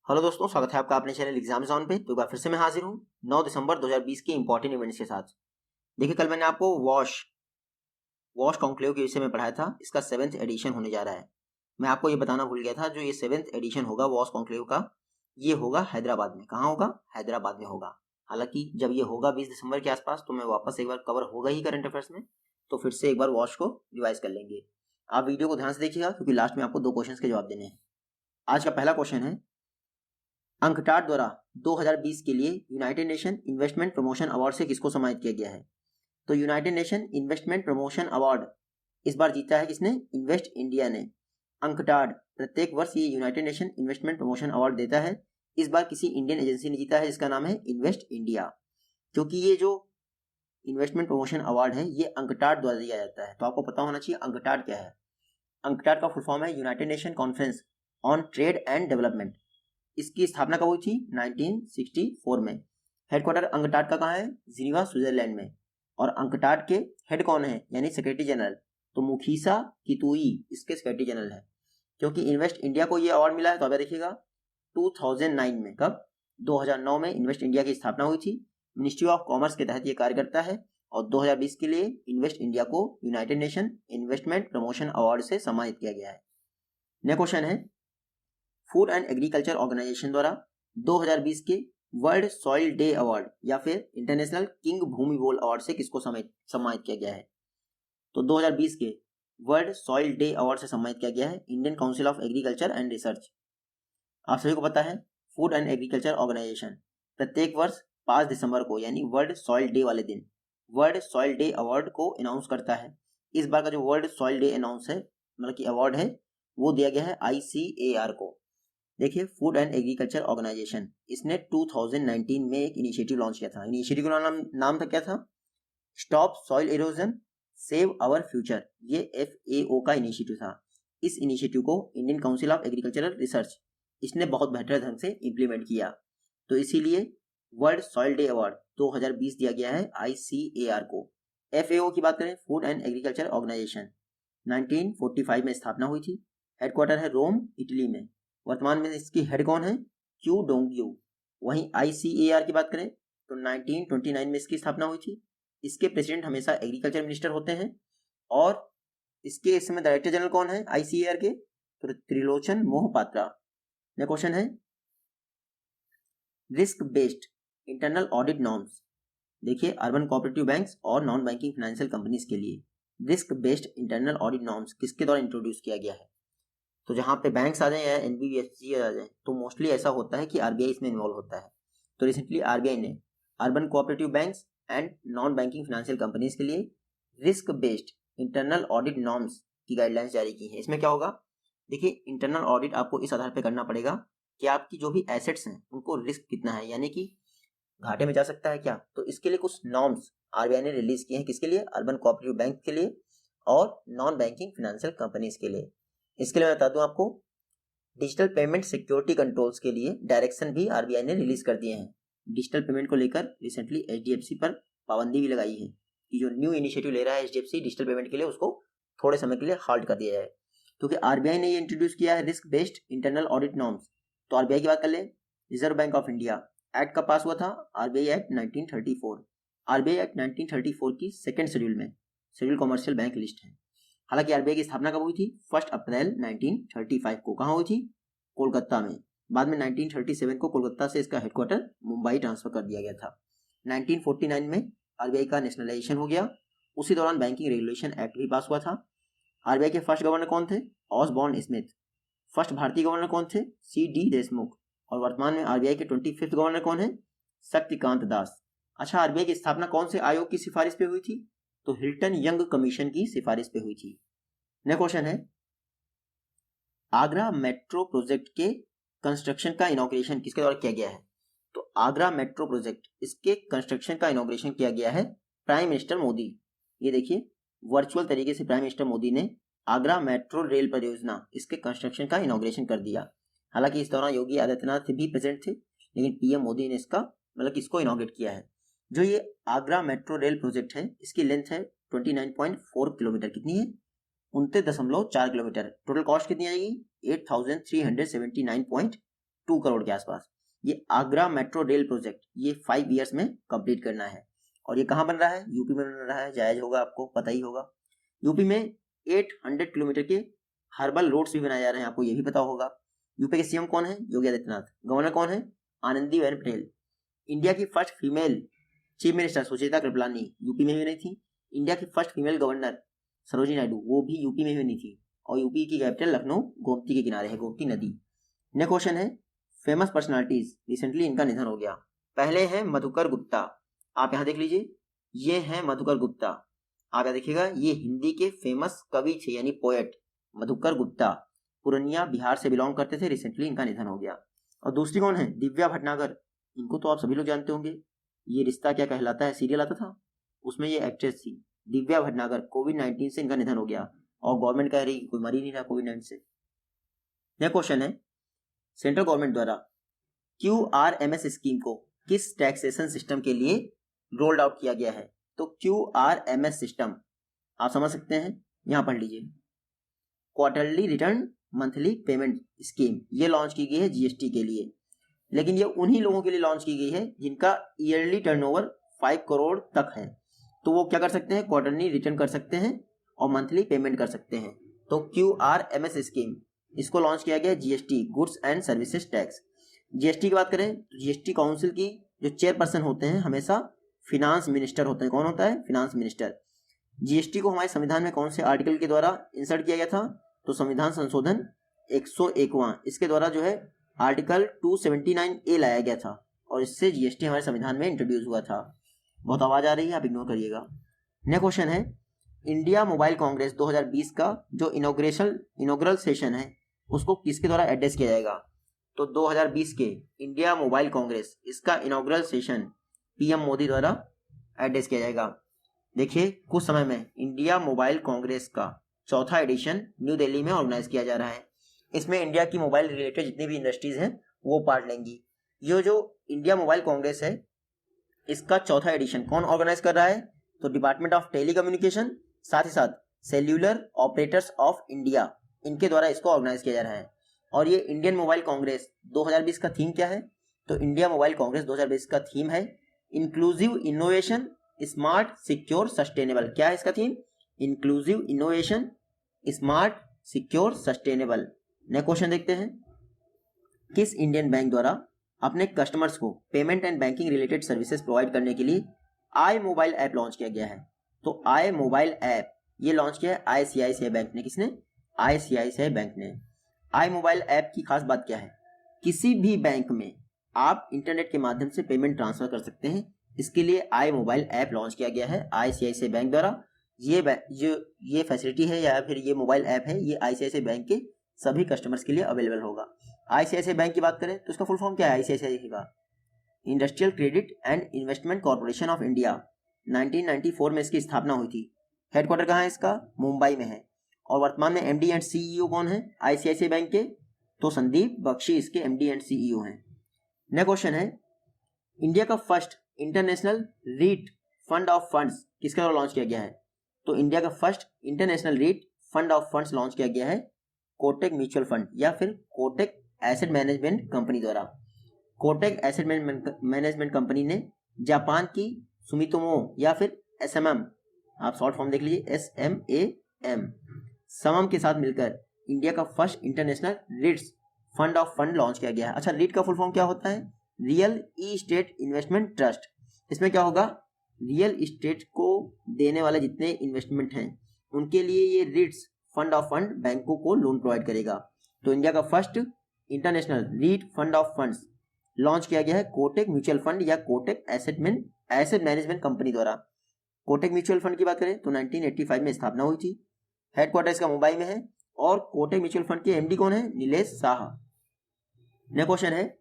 Hello दोस्तों, स्वागत है आपका अपने चैनल एग्जाम जोन पे। तो एक बार फिर से मैं हाजिर हूँ 9 दिसंबर 2020 के इंपॉर्टेंट इवेंट्स के साथ। देखिए, कल मैंने आपको वॉश कॉन्क्लेव के विषय में पढ़ाया था। इसका 7th एडिशन होने जा रहा है। मैं आपको ये बताना भूल गया था, जो ये 7th एडिशन होगा वॉश कॉन्क्लेव का, ये होगा हैदराबाद में। कहाँ होगा? हैदराबाद में होगा। हालांकि जब ये होगा 20 दिसंबर के आसपास, तो मैं वापस एक बार कवर होगा ही करंट अफेयर्स में, तो फिर से एक बार वॉश को रिवाइज कर लेंगे। आप वीडियो को ध्यान से देखिएगा, क्योंकि लास्ट में आपको 2 क्वेश्चन के जवाब देने हैं। आज का पहला क्वेश्चन है, अंकटाड द्वारा 2020 के लिए United nation investment promotion award से किसको सम्मानित किया गया है? तो United nation investment promotion award इस बार जीता है किसने? इन्वेस्ट इंडिया ने। अंकटाड प्रत्येक वर्ष ये United nation investment promotion award देता है। इस बार किसी इंडियन एजेंसी ने जीता है, जिसका नाम है इन्वेस्ट इंडिया। क्योंकि ये जो इन्वेस्टमेंट प्रमोशन अवार्ड है, ये अंकटाड द्वारा दिया जाता है। तो आपको पता होना चाहिए अंकटाड क्या है। अंकटाड का फुल फॉर्म है United nation conference on trade and development. इसकी स्थापना कब हुई थी? 1964 में। हेडक्वार्टर अंकटाड का कहाँ है? जिनीवा, स्विट्जरलैंड में। और अंकटाड के हेड कौन है, यानी सेक्रेटरी जनरल? तो मुखीसा कितुई इसके सेक्रेटरी जनरल है। क्योंकि इन्वेस्ट इंडिया को ये अवार्ड मिला है, तो अब देखिएगा 2009 में। कब? 2009 में इन्वेस्ट इंडिया की स्थापना हुई थी। मिनिस्ट्री ऑफ कॉमर्स के तहत ये कार्य करता है। और 2020 के लिए इन्वेस्ट इंडिया को United nation investment promotion award से सम्मानित किया गया है। नेक्स्ट क्वेश्चन है, फूड एंड एग्रीकल्चर ऑर्गेनाइजेशन द्वारा 2020 के वर्ल्ड सॉइल डे अवार्ड या फिर इंटरनेशनल किंग भूमि बोल अवार्ड से किसको सम्मानित किया गया है? तो 2020 के वर्ल्ड सॉइल डे अवार्ड से सम्मानित किया गया है Indian council of agriculture and research. आप सभी को पता है, फूड एंड एग्रीकल्चर ऑर्गेनाइजेशन प्रत्येक वर्ष 5 दिसंबर को, यानी वर्ल्ड सॉइल डे वाले दिन, वर्ल्ड सॉइल डे अवार्ड को अनाउंस करता है। इस बार का जो वर्ल्ड सॉइल डे अनाउंस है, मतलब कि अवार्ड है, वो दिया गया है ICAR को। देखिए, फूड एंड एग्रीकल्चर ऑर्गेनाइजेशन, इसने 2019 में एक इनिशिएटिव लॉन्च किया था। इनिशिएटिव का नाम था क्या था? Stop soil erosion save our future. ये FAO का इनिशिएटिव था। इस इनिशिएटिव को Indian council of agricultural research इसने बहुत बेहतर ढंग से इंप्लीमेंट किया। तो इसीलिए वर्ल्ड सॉइल डे अवार्ड 2020 दिया गया है ICAR को। FAO की बात करें, फूड एंड एग्रीकल्चर ऑर्गेनाइजेशन, 1945 में स्थापना हुई थी। हेडक्वार्टर है रोम, इटली में। वर्तमान में इसकी हेड कौन है? Q Dongyu. वहीं ICAR की बात करें तो 1929 में इसकी स्थापना हुई थी। इसके प्रेसिडेंट हमेशा एग्रीकल्चर मिनिस्टर होते हैं। और इसके इस समय डायरेक्टर जनरल कौन है ICAR के? तो त्रिलोचन मोहपात्रा। नेक्स्ट क्वेश्चन है, risk based internal audit norms. देखिए, अर्बन कोऑपरेटिव बैंक्स और नॉन बैंकिंग फाइनेंशियल कंपनीज के लिए risk based internal audit norms किसके द्वारा इंट्रोड्यूस किया गया है? तो जहाँ पे बैंक्स आ जाए या NBFC आ जाए, तो मोस्टली ऐसा होता है कि RBI इसमें इन्वॉल्व होता है। तो रिसेंटली RBI ने urban cooperative banks and non banking financial companies के लिए risk based internal audit norms की गाइडलाइंस जारी की है। इसमें क्या होगा? देखिए, इंटरनल ऑडिट आपको इस आधार पर करना पड़ेगा कि आपकी जो भी एसेट्स हैं उनको रिस्क कितना है, यानी कि घाटे में जा सकता है क्या। तो इसके लिए कुछ नॉर्म्स RBI ने रिलीज किए हैं। किसके लिए? अर्बन कोऑपरेटिव बैंक के लिए और नॉन बैंकिंग फाइनेंशियल कंपनीज के लिए। इसके लिए मैं बता दूं आपको, डिजिटल पेमेंट सिक्योरिटी कंट्रोल्स के लिए डायरेक्शन भी RBI ने रिलीज कर दिए हैं। डिजिटल पेमेंट को लेकर रिसेंटली HDFC पर पाबंदी भी लगाई है कि जो न्यू इनिशिएटिव ले रहा है HDFC डिजिटल पेमेंट के लिए, उसको थोड़े समय के लिए हाल्ट कर दिया जाए। क्योंकि RBI ने ये इंट्रोड्यूस किया है risk based internal audit norms. तो RBI की बात कर ले, reserve bank of India act का पास हुआ था, RBI एक्ट 1934। RBI एक्ट 1934 की सेकेंड शेड्यूल में शेड्यूल कॉमर्शियल बैंक लिस्ट है। हालांकि RBI की स्थापना कब हुई थी? 1 अप्रैल 1935 को। कहाँ हुई थी? कोलकाता में। बाद में 1937 को कोलकाता से इसका हेडक्वार्टर मुंबई ट्रांसफर कर दिया गया था। 1949 में RBI का नेशनलाइजेशन हो गया। उसी दौरान बैंकिंग रेगुलेशन एक्ट भी पास हुआ था। RBI के फर्स्ट गवर्नर कौन थे? Osborne Smith. फर्स्ट भारतीय गवर्नर कौन थे? CD देशमुख। और वर्तमान में RBI के 25th गवर्नर कौन है? शक्तिकांत दास। अच्छा, RBI की स्थापना कौन से आयोग की सिफारिश पे हुई थी? तो हिल्टन यंग कमीशन की सिफारिश पे हुई थी। नेक्स्ट क्वेश्चन है, आगरा मेट्रो प्रोजेक्ट के कंस्ट्रक्शन का इनॉग्रेशन किसके द्वारा किया गया है? तो आगरा मेट्रो प्रोजेक्ट, इसके कंस्ट्रक्शन का इनॉग्रेशन किया गया है प्राइम मिनिस्टर मोदी। ये देखिए, वर्चुअल तरीके से प्राइम मिनिस्टर मोदी ने आगरा मेट्रो रेल परियोजना, इसके कंस्ट्रक्शन का इनॉग्रेशन कर दिया। हालांकि इस दौरान योगी आदित्यनाथ भी प्रेजेंट थे, लेकिन PM मोदी ने इसका मतलब इसको इनॉग्रेट किया है। जो ये आगरा मेट्रो रेल प्रोजेक्ट है, इसकी लेंथ है 29.4 किलोमीटर। कितनी है? 29.4 किलोमीटर। टोटल कॉस्ट कितनी आएगी? 8379.2 2 करोड़ के आसपास। ये आगरा मेट्रो रेल प्रोजेक्ट ये 5 ईयर्स में कंप्लीट करना है और ये कहाँ बन रहा है? यूपी में बन रहा है। जायज होगा, आपको पता ही होगा। यूपी में 800 किलोमीटर के हर्बल रोड्स भी बनाए जा रहे हैं, आपको ये भी पता होगा। यूपी के सीएम कौन है? योगी आदित्यनाथ। गवर्नर कौन है? आनंदीबेन पटेल। इंडिया की first female chief minister Sucheta Kripalani UP में भी नहीं थी। इंडिया की first female governor Sarojini Naidu, वो भी यूपी में भी नहीं थी। और यूपी की कैपिटल लखनऊ गोमती के किनारे है, गोमती नदी। नेक्स्ट क्वेश्चन है फेमस पर्सनालिटीज, रिसेंटली इनका निधन हो गया। पहले है मधुकर गुप्ता, आप यहाँ देख लीजिए, ये है मधुकर गुप्ता। आप यहाँ देखिएगा, ये हिंदी के फेमस कवि थे यानी पोएट मधुकर गुप्ता, पूर्णिया बिहार से बिलोंग करते थे। रिसेंटली इनका निधन हो गया। और दूसरी कौन है? दिव्या भटनागर, इनको तो आप सभी लोग जानते होंगे। ये रिश्ता क्या कहलाता है सीरियल आता था, उसमें ये एक्ट्रेस थी दिव्या भटनागर। कोविड-19 से इनका निधन हो गया और गवर्नमेंट कह रही कोई मर ही नहीं रहा कोविड-19 से। नेक्स्ट क्वेश्चन है सेंट्रल गवर्नमेंट द्वारा QRMS स्कीम को किस टैक्सेशन सिस्टम के लिए रोल्ड आउट किया गया है? तो QRMS सिस्टम आप समझ सकते हैं, यहां पढ़ लीजिए। Quarterly return monthly payment scheme ये लॉन्च की गई है जीएसटी के लिए, लेकिन ये उन्हीं लोगों के लिए लॉन्च की गई है जिनका ईयरली टर्नओवर 5 करोड़ तक है। तो वो क्या कर सकते हैं? क्वार्टरली रिटर्न कर सकते हैं और मंथली पेमेंट कर सकते हैं। तो QRMS स्कीम इसको लॉन्च किया गया GST, goods and services tax. GST की बात करें तो जीएसटी काउंसिल की जो चेयरपर्सन होते हैं हमेशा फिनांस मिनिस्टर होते हैं। कौन होता है? Finance minister. जीएसटी को हमारे संविधान में कौन से आर्टिकल के द्वारा इंसर्ट किया गया था? तो संविधान संशोधन 101वां, इसके द्वारा जो है आर्टिकल 279A लाया गया था और इससे जीएसटी हमारे संविधान में इंट्रोड्यूस हुआ था। बहुत आवाज आ रही है, आप इग्नोर करिएगा। नेक्स्ट क्वेश्चन है इंडिया मोबाइल कांग्रेस 2020 का जो इनॉग्रल सेशन है उसको किसके द्वारा एड्रेस किया जाएगा? तो 2020 के इंडिया मोबाइल कांग्रेस इसका इनॉग्रल सेशन पीएम मोदी द्वारा एड्रेस किया जाएगा। देखिए कुछ समय में इंडिया मोबाइल कांग्रेस का चौथा एडिशन न्यू दिल्ली में ऑर्गेनाइज किया जा रहा है। इसमें इंडिया की मोबाइल रिलेटेड जितनी भी इंडस्ट्रीज हैं वो पार्ट लेंगी। ये जो इंडिया मोबाइल कांग्रेस है इसका चौथा एडिशन कौन ऑर्गेनाइज कर रहा है? तो डिपार्टमेंट ऑफ टेलीकम्युनिकेशन, साथ ही साथ सेल्यूलर ऑपरेटर्स ऑफ इंडिया, इनके द्वारा इसको ऑर्गेनाइज किया जा रहा है। और ये इंडियन मोबाइल कांग्रेस 2020 का थीम क्या है? तो इंडिया मोबाइल कांग्रेस 2020 का थीम है inclusive innovation smart secure sustainable. क्या है इसका theme? Inclusive innovation smart secure sustainable. Next question देखते हैं किस इंडियन बैंक द्वारा अपने कस्टमर्स को payment and banking related services provide करने के लिए आई मोबाइल ऐप लॉन्च किया गया है? तो आई मोबाइल ऐप ये लॉन्च किया है आईसीआईसीआई बैंक ने। किसने? आईसीआईसीआई बैंक ने। आई मोबाइल ऐप की खास बात क्या है? किसी भी बैंक में आप इंटरनेट के माध्यम से पेमेंट ट्रांसफर कर सकते हैं। इसके लिए आई मोबाइल ऐप लॉन्च किया गया है आईसीआईसीआई बैंक द्वारा। ये फैसिलिटी है या फिर ये मोबाइल ऐप है ये आईसीआईसीआई बैंक के सभी कस्टमर्स के लिए अवेलेबल होगा। आईसीआईसीआई बैंक की बात करें तो इसका फुल फॉर्म क्या है आईसीआईसीआई का? Industrial credit and investment corporation of India. 1994 में इसकी स्थापना हुई थी। हेडक्वार्टर कहाँ है इसका? मुंबई में है। और वर्तमान में एमडी एंड सीईओ कौन है आईसीआईसीआई बैंक के? तो संदीप बख्शी इसके एमडी एंड सीईओ हैं। नेक्स्ट क्वेश्चन है इंडिया का first international REIT fund of funds किसके द्वारा लॉन्च किया गया है? तो इंडिया का first international REIT fund of funds launch किया गया है कोटक म्यूचुअल फंड या फिर कोटक एसेट मैनेजमेंट कंपनी द्वारा। कोटक एसेट मैनेजमेंट कंपनी ने जापान की सुमितोमो या फिर एसएमएम, आप शॉर्ट फॉर्म देख लीजिए SMAM, समम के साथ मिलकर इंडिया का first international रीट्स fund of fund launch किया गया है। अच्छा, रीट का फुल फॉर्म क्या होता है? Real estate investment trust. इसमें क्या होगा? रियल इस्टेट को देने वाले जितने इन्वेस्टमेंट हैं उनके लिए ये रीट्स फंड ऑफ फंड बैंकों को लोन प्रोवाइड करेगा। तो इंडिया का first international REIT fund of funds launch किया गया है कोटक म्यूचुअल फंड या कोटक एसेट मैनेजमेंट कंपनी द्वारा। कोटक म्यूचुअल फंड की बात करें तो 1985 में स्थापना हुई थी। हेडक्वार्टर इसका मुंबई में है और कोटक म्यूचुअल फंड के एमडी कौन है? नीलेश साहा। नेक्स्ट क्वेश्चन है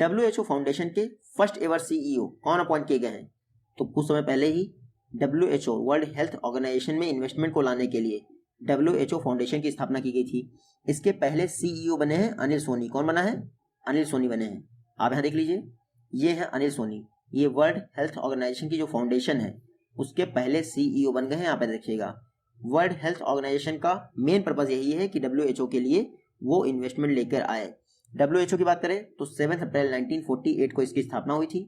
WHO फाउंडेशन के फर्स्ट एवर सीईओ कौन अपॉइंट किए गए हैं? तो कुछ समय पहले ही WHO वर्ल्ड हेल्थ ऑर्गेनाइजेशन में इन्वेस्टमेंट को लाने के लिए WHO फाउंडेशन की स्थापना की गई थी। इसके पहले सीईओ बने हैं अनिल सोनी। कौन बना है? अनिल सोनी बने हैं। आप यहाँ देख लीजिए, ये है अनिल सोनी। ये वर्ल्ड हेल्थ ऑर्गेनाइजेशन की जो फाउंडेशन है उसके पहले सीईओ बन गए हैं। आप देखिएगा, वर्ल्ड हेल्थ ऑर्गेनाइजेशन का मेन पर्पज यही है कि WHO के लिए वो इन्वेस्टमेंट लेकर आए। WHO की बात करें तो 7 अप्रैल 1948 को इसकी स्थापना हुई थी।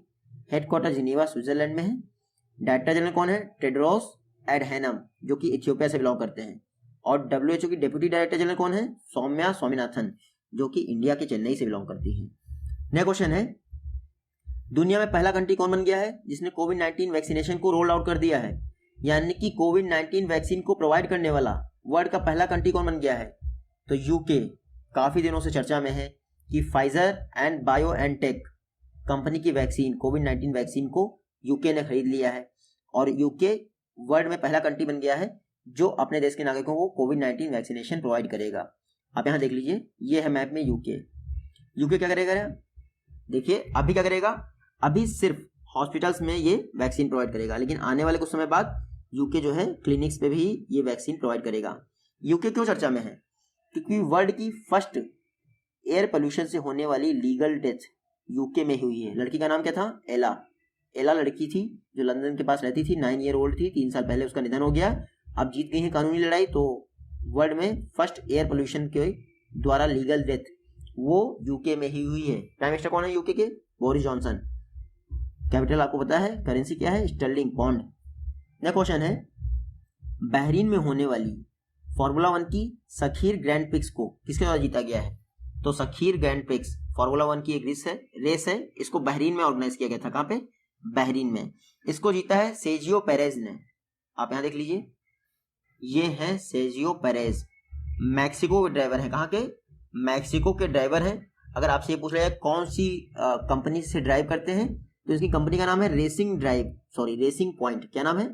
हेडक्वार्टर जिनेवा स्विट्जरलैंड में है। डायरेक्टर जनरल कौन है? टेड्रोस एडहेनम, जो कि इथियोपिया से बिलोंग करते हैं। और WHO की डेप्यूटी डायरेक्टर जनरल कौन है? सौम्या स्वामीनाथन, जो कि इंडिया के चेन्नई से बिलोंग करती है। नेक्स्ट क्वेश्चन है, दुनिया में पहला कंट्री कौन बन गया है जिसने कोविड-19 वैक्सीनेशन को रोल आउट कर दिया है? यानी कि कोविड-19 वैक्सीन को प्रोवाइड करने वाला वर्ल्ड का पहला कंट्री कौन बन गया है? तो यूके काफी दिनों से चर्चा में है कि फाइजर एंड बायोएनटेक कंपनी की वैक्सीन, कोविड-19 वैक्सीन को यूके ने खरीद लिया है और यूके वर्ल्ड में पहला कंट्री बन गया है जो अपने देश के नागरिकों को कोविड-19 वैक्सीनेशन प्रोवाइड करेगा। आप यहाँ देख लीजिए, ये है मैप में यूके। यूके क्या करेगा? देखिए अभी क्या करेगा, अभी सिर्फ हॉस्पिटल्स में ये वैक्सीन प्रोवाइड करेगा, लेकिन आने वाले कुछ समय बाद यूके जो है क्लिनिक्स पे भी ये वैक्सीन प्रोवाइड करेगा। यूके क्यों चर्चा में है? क्योंकि वर्ल्ड की फर्स्ट एयर पोल्यूशन से होने वाली लीगल डेथ यूके में हुई है। लड़की का नाम क्या था? एला लड़की थी जो लंदन के पास रहती थी, 9 ईयर ओल्ड थी। 3 साल पहले उसका निधन हो गया। अब जीत गई है कानूनी लड़ाई, तो वर्ल्ड में फर्स्ट एयर पोल्यूशन के द्वारा लीगल डेथ वो यूके में ही हुई है। प्राइम मिनिस्टर कौन है यूके के? Boris Johnson. कैपिटल आपको पता है, करेंसी क्या है? Sterling pound. नेक्स्ट क्वेश्चन है, बहरीन में होने वाली फॉर्मूला 1 की सखीर ग्रैंड प्रिक्स को किसके द्वारा जीता गया है? तो सखीर ग्रैंड प्रिक्स फॉर्मूला 1 की एक रेस है। इसको बहरीन में ऑर्गेनाइज किया गया था। कहाँ पे? बहरीन में। इसको जीता है सेजियो पेरेज ने। आप यहाँ देख लीजिए, ये है सेजियो पेरेज, मैक्सिको के ड्राइवर है। कहाँ के? मैक्सिको के ड्राइवर हैं। अगर आपसे ये पूछ रहा है कौन सी कंपनी से ड्राइव करते हैं, तो इसकी कंपनी का नाम है रेसिंग पॉइंट। क्या नाम है?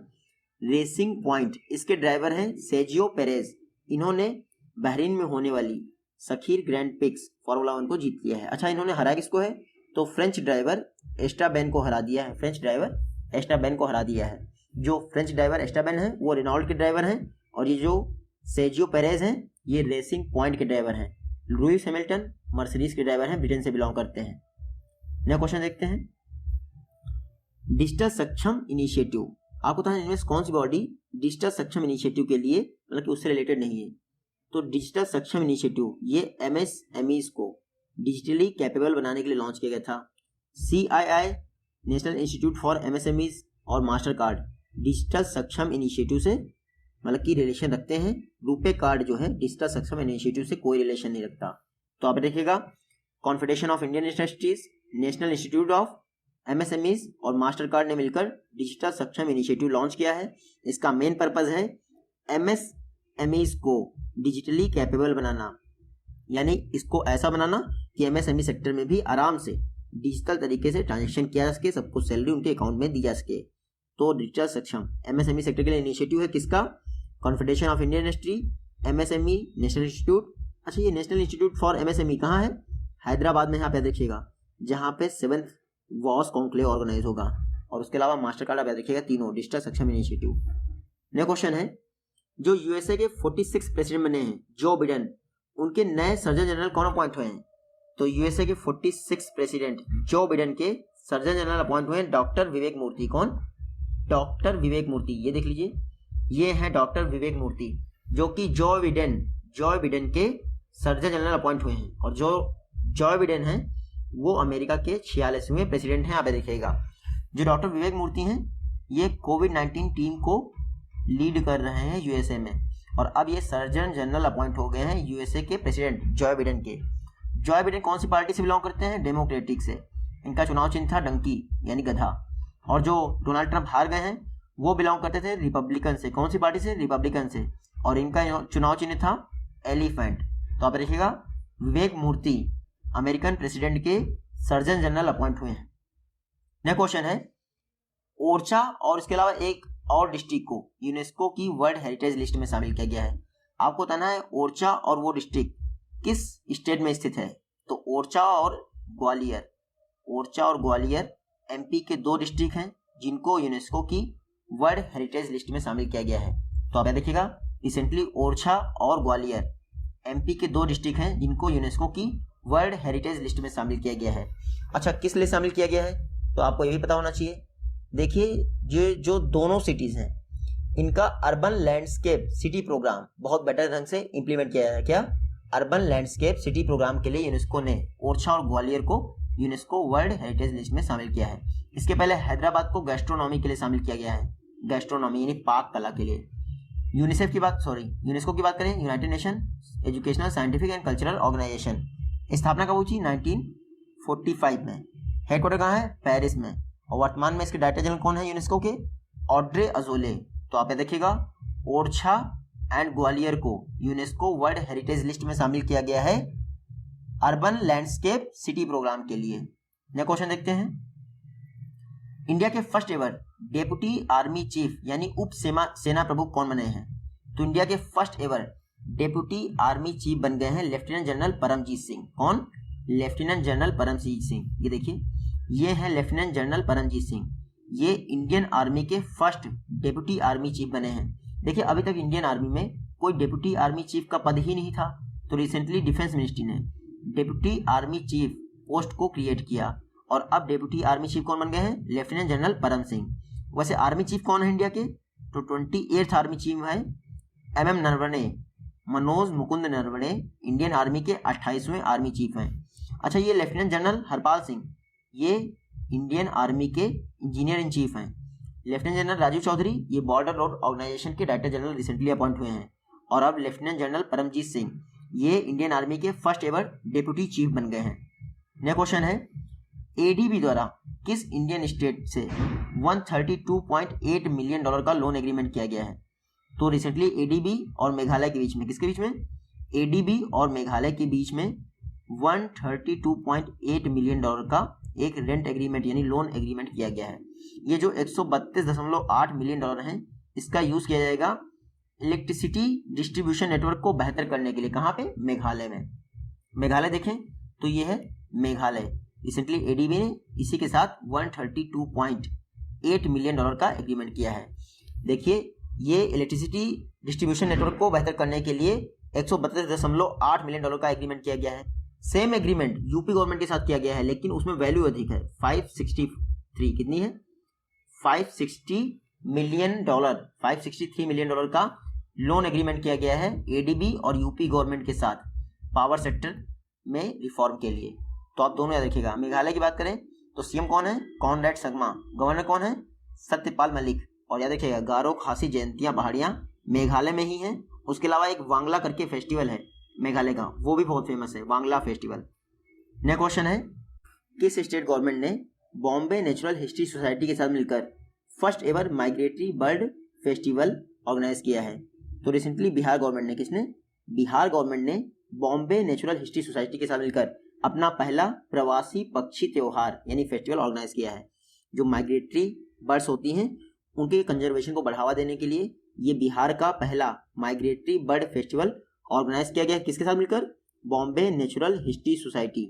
Racing point. इसके ड्राइवर हैं सेजियो पेरेज। इन्होंने बहरीन में होने वाली सखीर ग्रैंड प्रिक्स फॉर्मूला 1 को जीत लिया है। अच्छा, इन्होंने हराया किसको है? तो फ्रेंच ड्राइवर एस्टाबेन को हरा दिया है। जो फ्रेंच ड्राइवर एस्टाबेन है वो रेनॉल्ट के ड्राइवर हैं, और ये जो सेजियो पेरेज हैं ये रेसिंग पॉइंट के ड्राइवर हैं। लुइस हैमिल्टन मर्सिडीज के ड्राइवर हैं, ब्रिटेन से बिलोंग करते हैं। नया क्वेश्चन देखते हैं, डिजिटल सक्षम इनिशिएटिव। आपको पता है इनमें कौन सी बॉडी डिजिटल सक्षम इनिशिएटिव के लिए मतलब कि उससे रिलेटेड नहीं है? तो डिजिटल सक्षम इनिशिएटिव ये MSMEs को डिजिटली कैपेबल बनाने के लिए लॉन्च किया गया था। CII national institute for MSMEs और मास्टर कार्ड डिजिटल सक्षम इनिशिएटिव से मतलब कि रिलेशन रखते हैं। रुपे कार्ड जो है डिजिटल सक्षम इनिशिएटिव से कोई रिलेशन नहीं रखता। तो आप देखिएगा, confederation of Indian industries, national institute of MSMEs और मास्टर कार्ड ने मिलकर डिजिटल सक्षम इनिशिएटिव लॉन्च किया है। इसका मेन पर्पज है MSMEs को डिजिटली कैपेबल बनाना, यानी इसको ऐसा बनाना कि MSME सेक्टर में भी आराम से डिजिटल तरीके से ट्रांजेक्शन किया जा सके, सबको सैलरी उनके अकाउंट में दी जा सके। तो डिजिटल सक्षम MSME सेक्टर के लिए इनिशिएटिव है किसका? Confederation of Indian industry, MSME national institute. अच्छा, ये नेशनल इंस्टीट्यूट फॉर MSME कहाँ है? हैदराबाद में। यहाँ पे देखिएगा, जहाँ पे 7th वॉस कॉन्क्लेव ऑर्गेनाइज होगा। और उसके अलावा मास्टर कार्ड आप देखिएगा, तीनों डिजिटल सक्षम इनिशिएटिव। नेक्स्ट क्वेश्चन है, जो USA के 46 प्रेसिडेंट बने हैं जो बिडेन, उनके नए सर्जन जनरल कौन अपॉइंट हुए हैं? तो USA के 46 प्रेसिडेंट जो बिडेन के सर्जन जनरल अपॉइंट हुए हैं डॉक्टर विवेक मूर्ति। कौन? डॉक्टर विवेक मूर्ति। ये देख लीजिए, ये है डॉक्टर विवेक मूर्ति जो कि जो बिडेन के सर्जन जनरल अपॉइंट हुए हैं। और जो बिडेन है वो अमेरिका के 46वें प्रेसिडेंट हैं। आप देखिएगा, जो डॉक्टर विवेक मूर्ति हैं ये कोविड-19 टीम को लीड कर रहे हैं USA में, और अब ये सर्जन जनरल अपॉइंट हो गए हैं USA के प्रेसिडेंट जो बिडेन के। जो बिडेन कौन सी पार्टी से बिलोंग करते हैं? डेमोक्रेटिक से। इनका चुनाव चिन्ह था डंकी यानी गधा। और जो डोनाल्ड ट्रंप हार गए हैं वो बिलोंग करते थे रिपब्लिकन से। कौन सी पार्टी से? रिपब्लिकन से। और इनका चुनाव चिन्ह था एलिफेंट। तो आप देखिएगा, विवेक मूर्ति अमेरिकन प्रेसिडेंट के सर्जन जनरल अपॉइंट हुए हैं। नेक्स्ट क्वेश्चन है, ओरछा और इसके अलावा एक और डिस्ट्रिक्ट को यूनेस्को की वर्ल्ड हेरिटेज लिस्ट में शामिल किया गया है। आपको बताना है ओरछा और वो डिस्ट्रिक्ट किस स्टेट में स्थित है? तो ओरछा और ग्वालियर MP के 2 डिस्ट्रिक्ट हैं जिनको यूनेस्को की वर्ल्ड हेरिटेज लिस्ट में शामिल किया गया है। तो आप देखिएगा, रिसेंटली ओरछा और ग्वालियर MP के 2 डिस्ट्रिक्ट हैं जिनको यूनेस्को की वर्ल्ड हेरिटेज लिस्ट में शामिल किया गया है। अच्छा, किस लिए शामिल किया गया है? तो आपको ये भी पता होना चाहिए। देखिए, जो दोनों सिटीज हैं इनका अर्बन लैंडस्केप सिटी प्रोग्राम बहुत बेटर ढंग से इंप्लीमेंट किया है। क्या? अर्बन लैंडस्केप सिटी प्रोग्राम के लिए यूनेस्को ने ओरछा और ग्वालियर को यूनेस्को वर्ल्ड हेरिटेज लिस्ट में शामिल किया है। इसके पहले हैदराबाद को गैस्ट्रोनॉमी के लिए शामिल किया गया है, गैस्ट्रोनॉमी यानी पाक कला के लिए। यूनेस्को की बात करें, United Nation Educational Scientific and Cultural Organization, स्थापना कब हुई थी? 1945 में। हेडक्वार्टर कहाँ है? पेरिस में। और वर्तमान में इसके डायरेक्टर जनरल कौन है यूनेस्को के? Audrey Azoulay. तो आप ये देखिएगा, ओरछा एंड ग्वालियर को यूनेस्को वर्ल्ड हेरिटेज लिस्ट में शामिल किया गया है अर्बन लैंडस्केप सिटी प्रोग्राम के लिए। नया क्वेश्चन देखते हैं। इंडिया के first ever deputy army chief यानी उप सेना प्रमुख कौन बने हैं? तो इंडिया के first ever deputy army chief बन गए हैं लेफ्टिनेंट जनरल परमजीत सिंह। कौन? Lieutenant general Paramjit Singh. ये देखिए, ये है लेफ्टिनेंट जनरल परमजीत सिंह। ये इंडियन आर्मी के फर्स्ट डेप्यूटी आर्मी चीफ बने हैं। देखिए, अभी तक इंडियन आर्मी में कोई डेप्यूटी आर्मी चीफ का पद ही नहीं था, तो रिसेंटली डिफेंस मिनिस्ट्री ने डेप्यूटी आर्मी चीफ पोस्ट को क्रिएट किया और अब डेप्यूटी आर्मी चीफ कौन बन गए हैं? लेफ्टिनेंट जनरल परम सिंह। वैसे आर्मी चीफ कौन है इंडिया के? तो 28th आर्मी चीफ है MM Naravane, Manoj Mukund Naravane Indian army के 28वें आर्मी चीफ हैं। अच्छा, ये लेफ्टिनेंट जनरल हरपाल सिंह, ये इंडियन आर्मी के इंजीनियर इन चीफ हैं। लेफ्टिनेंट जनरल राजीव चौधरी, ये बॉर्डर रोड ऑर्गेनाइजेशन के डायरेक्टर जनरल रिसेंटली अपॉइंट हुए हैं। और अब लेफ्टिनेंट जनरल परमजीत सिंह, ये इंडियन आर्मी के फर्स्ट एवर डेप्यूटी चीफ बन गए हैं। नया क्वेश्चन है, ADB द्वारा किस इंडियन स्टेट से $132.8 मिलियन का लोन एग्रीमेंट किया गया है? तो रिसेंटली ADB और मेघालय के बीच में, किसके बीच में? ADB और मेघालय के बीच में $132.8 मिलियन का एक रेंट एग्रीमेंट यानी लोन एग्रीमेंट किया गया है। ये जो 132.8 मिलियन है, इसका यूज किया जाएगा इलेक्ट्रिसिटी डिस्ट्रीब्यूशन नेटवर्क को बेहतर करने के लिए। कहाँ पे? मेघालय में। मेघालय देखें तो ये है मेघालय। रिसेंटली ADB ने इसी के साथ $132.8 मिलियन का एग्रीमेंट किया है। देखिए, ये इलेक्ट्रिसिटी डिस्ट्रीब्यूशन नेटवर्क को बेहतर करने के लिए 132.8 मिलियन का एग्रीमेंट किया गया है। सेम एग्रीमेंट यूपी गवर्नमेंट के साथ किया गया है, लेकिन उसमें वैल्यू अधिक है, 563। कितनी है? 563 मिलियन का लोन एग्रीमेंट किया गया है ADB और यूपी गवर्नमेंट के साथ पावर सेक्टर में रिफॉर्म के लिए। तो आप दोनों याद रखिएगा। मेघालय की बात करें तो CM कौन है? कॉनरेड संगमा। गवर्नर कौन है? सत्यपाल मलिक। और याद रखिएगा, गारो खासी जयंतियां पहाड़ियां मेघालय में ही हैं। उसके अलावा एक वांगला करके फेस्टिवल है मेघालय का, वो भी बहुत फेमस है, वांगला फेस्टिवल। नेक्स्ट क्वेश्चन है, किस स्टेट गवर्नमेंट ने बॉम्बे नेचुरल हिस्ट्री सोसाइटी के साथ मिलकर first ever migratory bird festival organize किया है? तो रिसेंटली बिहार गवर्नमेंट ने, किसने? बिहार गवर्नमेंट ने बॉम्बे नेचुरल हिस्ट्री सोसाइटी के साथ मिलकर अपना पहला प्रवासी पक्षी त्योहार यानी फेस्टिवल ऑर्गेनाइज किया है। जो माइग्रेटरी बर्ड्स होती हैं उनके कंजर्वेशन को बढ़ावा देने के लिए ये बिहार का पहला माइग्रेटरी बर्ड फेस्टिवल ऑर्गेनाइज किया गया है। किसके साथ मिलकर? Bombay natural history society.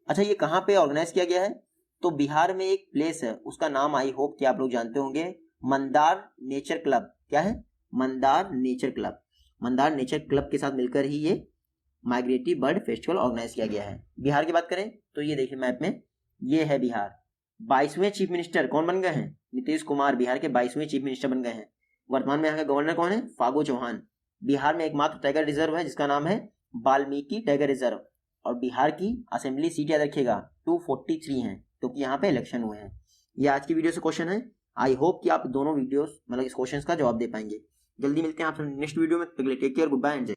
अच्छा, ये कहाँ पे ऑर्गेनाइज किया गया है? तो बिहार में एक प्लेस है, उसका नाम आई होप कि आप लोग जानते होंगे, मंदार नेचर क्लब। क्या है? Mandar nature club. Mandar nature club के साथ मिलकर ही ये माइग्रेटरी बर्ड फेस्टिवल ऑर्गेनाइज किया गया है। बिहार की बात करें तो ये देखिए मैप में, ये है बिहार। 22वें चीफ मिनिस्टर कौन बन गए हैं? नीतीश कुमार बिहार के 22वें चीफ मिनिस्टर बन गए हैं। वर्तमान में यहाँ का गवर्नर कौन है? फागू चौहान। बिहार में एकमात्र टाइगर रिजर्व है जिसका नाम है वाल्मीकि टाइगर रिजर्व। और बिहार की असेंबली सीट याद रखिएगा 243 हैं, क्योंकि यहाँ पे इलेक्शन हुए हैं। ये आज की वीडियो से क्वेश्चन है। आई होप कि आप दोनों वीडियोस मतलब इस क्वेश्चन का जवाब दे पाएंगे। जल्दी मिलते हैं आपसे नेक्स्ट वीडियो में। Take care, good bye and